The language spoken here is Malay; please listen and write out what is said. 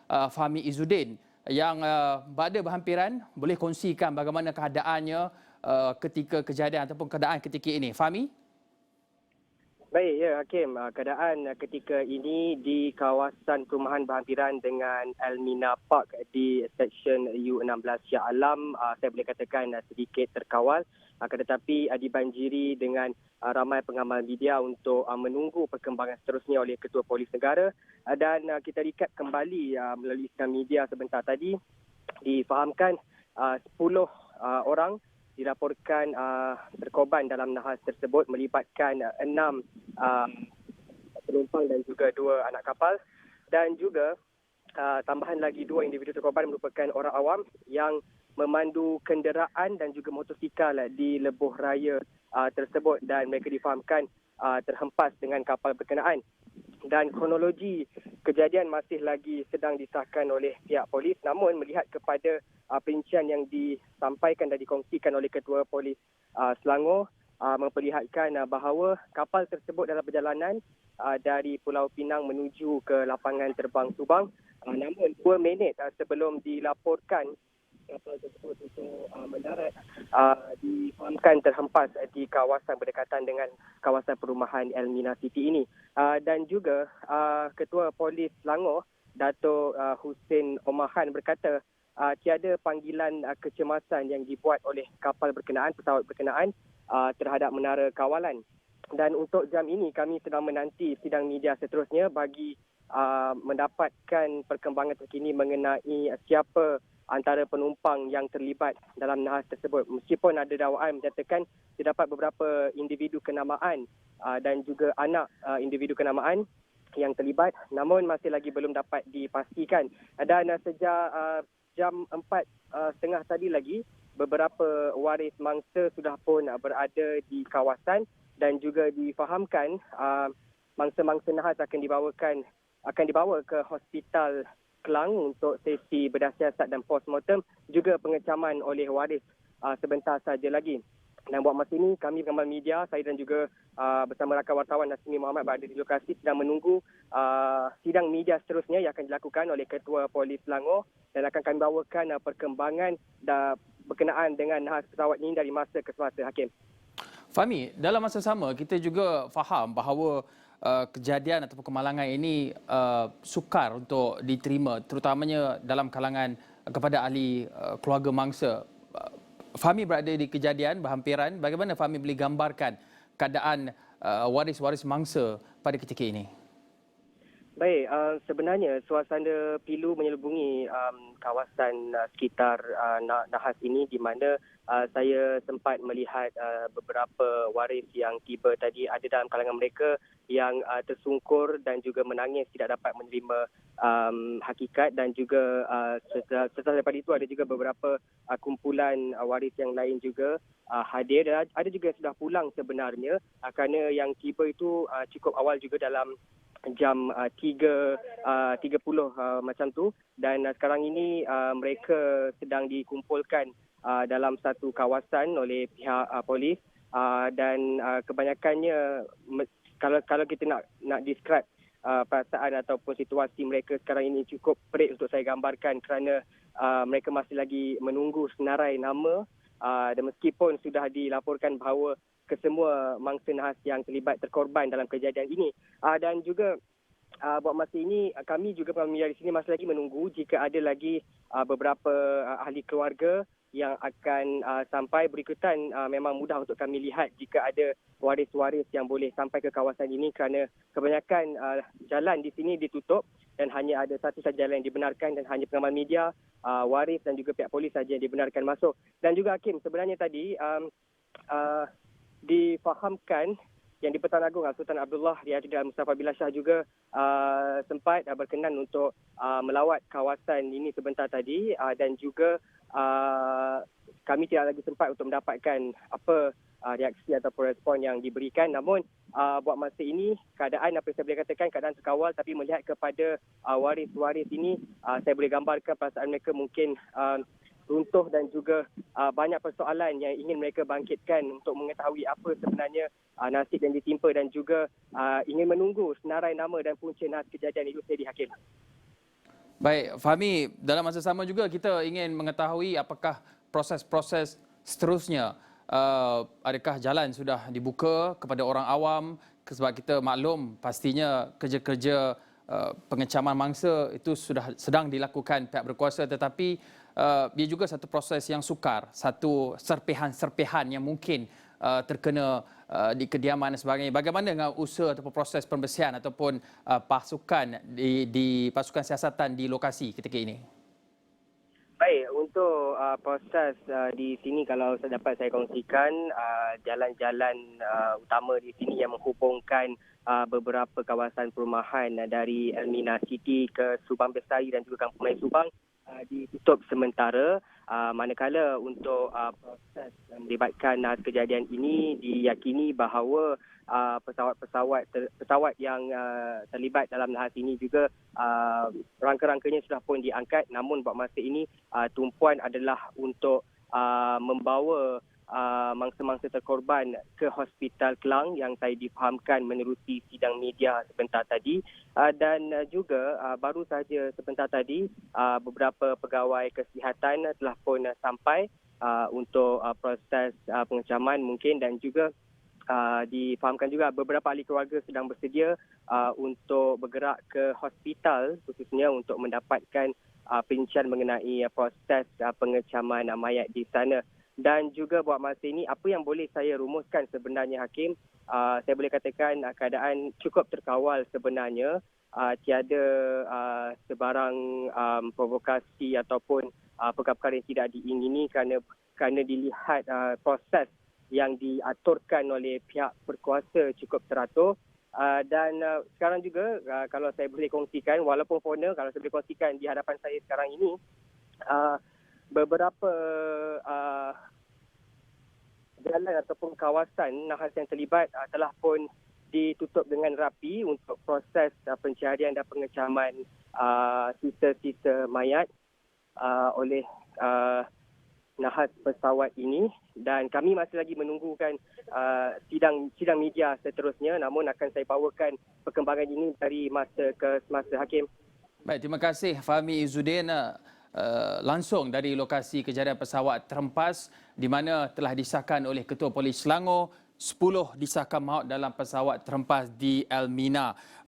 Fahmi Izzuddin yang berada berhampiran, boleh kongsikan bagaimana keadaannya ketika kejadian ataupun keadaan ketika ini. Fahmi? Baik, ya Hakim. Keadaan ketika ini di kawasan perumahan berhampiran dengan Elmina Park di Seksyen U16 Shah Alam, saya boleh katakan sedikit terkawal. Akan tetapi dibanjiri dengan ramai pengamal media untuk menunggu perkembangan seterusnya oleh Ketua Polis Negara. Dan kita recap kembali melalui sidang media sebentar tadi, difahamkan 10 orang dilaporkan berkorban dalam nahas tersebut melibatkan 6 penumpang dan juga 2 anak kapal, dan juga tambahan lagi 2 individu terkorban merupakan orang awam yang memandu kenderaan dan juga motosikal di lebuh raya tersebut, dan mereka difahamkan terhempas dengan kapal berkenaan. Dan kronologi kejadian masih lagi sedang disahkan oleh pihak polis, namun melihat kepada perincian yang disampaikan dan dikongsikan oleh Ketua Polis Selangor memperlihatkan bahawa kapal tersebut dalam perjalanan dari Pulau Pinang menuju ke lapangan terbang Subang, namun 2 minit sebelum dilaporkan kapal tersebut untuk mendarat difahamkan terhempas di kawasan berdekatan dengan kawasan perumahan Elmina City ini. Dan juga Ketua Polis Selangor, Dato' Hussein Omahan berkata tiada panggilan kecemasan yang dibuat oleh kapal berkenaan, pesawat berkenaan terhadap menara kawalan. Dan untuk jam ini kami sedang menanti sidang media seterusnya bagi mendapatkan perkembangan terkini mengenai siapa antara penumpang yang terlibat dalam nahas tersebut. Meskipun ada dakwaan menyatakan terdapat beberapa individu kenamaan dan juga anak individu kenamaan yang terlibat, namun masih lagi belum dapat dipastikan. Dan sejak jam 4.30 tadi lagi, beberapa waris mangsa sudah pun berada di kawasan, dan juga difahamkan mangsa-mangsa nahas akan dibawa ke hospital Kelang untuk sesi bedah siasat dan postmortem, juga pengecaman oleh waris sebentar saja lagi. Dan buat masa ini kami pengamal media, saya dan juga bersama rakan wartawan Nasmi Muhammad berada di lokasi sedang menunggu sidang media seterusnya yang akan dilakukan oleh Ketua Polis Selangor, dan akan kami bawakan perkembangan berkenaan dengan nahas pesawat ini dari masa ke semasa. Hakim. Fahmi, dalam masa sama kita juga faham bahawa kejadian ataupun kemalangan ini sukar untuk diterima, terutamanya dalam kalangan kepada ahli keluarga mangsa. Fahmi berada di kejadian berhampiran, bagaimana Fahmi boleh gambarkan keadaan waris-waris mangsa pada ketika ini? Baik, sebenarnya suasana pilu menyelubungi kawasan sekitar nahas ini, di mana saya sempat melihat beberapa waris yang tiba tadi. Ada dalam kalangan mereka yang tersungkur dan juga menangis tidak dapat menerima hakikat, dan juga setelah daripada itu ada juga beberapa kumpulan waris yang lain juga hadir, dan ada juga yang sudah pulang sebenarnya, kerana yang tiba itu cukup awal juga dalam jam 3.30 macam tu, dan sekarang ini mereka sedang dikumpulkan dalam satu kawasan oleh pihak polis, dan kebanyakannya kalau kita nak describe perasaan ataupun situasi mereka sekarang ini cukup pelik untuk saya gambarkan, kerana mereka masih lagi menunggu senarai nama, dan meskipun sudah dilaporkan bahawa kesemua mangsa nahas yang terlibat terkorban dalam kejadian ini. Dan juga buat masa ini kami juga pengamal media di sini masih lagi menunggu jika ada lagi beberapa ahli keluarga yang akan sampai berikutan. Memang mudah untuk kami lihat jika ada waris-waris yang boleh sampai ke kawasan ini, kerana kebanyakan jalan di sini ditutup dan hanya ada satu saja jalan yang dibenarkan, dan hanya pengamal media, waris dan juga pihak polis saja yang dibenarkan masuk. Dan juga Hakim, sebenarnya tadi difahamkan yang di-Pertuan Agong Sultan Abdullah dan Mustafa Billah Shah juga sempat berkenan untuk melawat kawasan ini sebentar tadi, dan juga kami tidak lagi sempat untuk mendapatkan apa reaksi ataupun respon yang diberikan. Namun buat masa ini keadaan, apa yang saya boleh katakan, keadaan terkawal, tapi melihat kepada waris-waris ini, saya boleh gambarkan perasaan mereka mungkin runtuh, dan juga banyak persoalan yang ingin mereka bangkitkan untuk mengetahui apa sebenarnya nasib yang ditimpa, dan juga ingin menunggu senarai nama dan punca nahas kejadian itu sendiri. Hakim. Baik, Fahmi, dalam masa sama juga kita ingin mengetahui apakah proses-proses seterusnya. Adakah jalan sudah dibuka kepada orang awam? Sebab kita maklum pastinya kerja-kerja pengecaman mangsa itu sudah sedang dilakukan pihak berkuasa, tetapi ia juga satu proses yang sukar, satu serpihan-serpihan yang mungkin terkena di kediaman dan sebagainya. Bagaimana dengan usaha ataupun proses pembersihan ataupun pasukan di pasukan siasatan di lokasi ketika ini? Baik, untuk proses di sini kalau dapat saya kongsikan, jalan-jalan utama di sini yang menghubungkan beberapa kawasan perumahan dari Elmina City ke Subang Bestari dan juga Kampung Melayu Subang ditutup sementara, manakala untuk proses melibatkan kejadian ini diyakini bahawa pesawat yang terlibat dalam lahar ini juga rangka-rangkanya sudah pun diangkat, namun buat masa ini tumpuan adalah untuk membawa mangsa-mangsa terkorban ke Hospital Kelang yang saya difahamkan menerusi sidang media sebentar tadi, dan juga baru sahaja sebentar tadi beberapa pegawai kesihatan telah pun sampai untuk proses pengecaman mungkin, dan juga difahamkan juga beberapa ahli keluarga sedang bersedia untuk bergerak ke hospital khususnya untuk mendapatkan perincian mengenai proses pengecaman mayat di sana. Dan juga buat masa ini, apa yang boleh saya rumuskan sebenarnya, Hakim, saya boleh katakan keadaan cukup terkawal sebenarnya. Tiada sebarang provokasi ataupun perkara-perkara yang tidak diingini kerana dilihat proses yang diaturkan oleh pihak berkuasa cukup teratur. Dan sekarang juga kalau saya boleh kongsikan, walaupun fauna, kalau saya boleh kongsikan di hadapan saya sekarang ini, beberapa jalan ataupun kawasan nahas yang terlibat telah pun ditutup dengan rapi untuk proses pencarian dan pengecaman sisa-sisa mayat oleh nahas pesawat ini, dan kami masih lagi menunggukan sidang media seterusnya, namun akan saya bawakan perkembangan ini dari masa ke semasa, Hakim. Baik, terima kasih Fahmi Izzuddin langsung dari lokasi kejadian pesawat terhempas di mana telah disahkan oleh Ketua Polis Selangor 10 disahkan maut dalam pesawat terhempas di Elmina.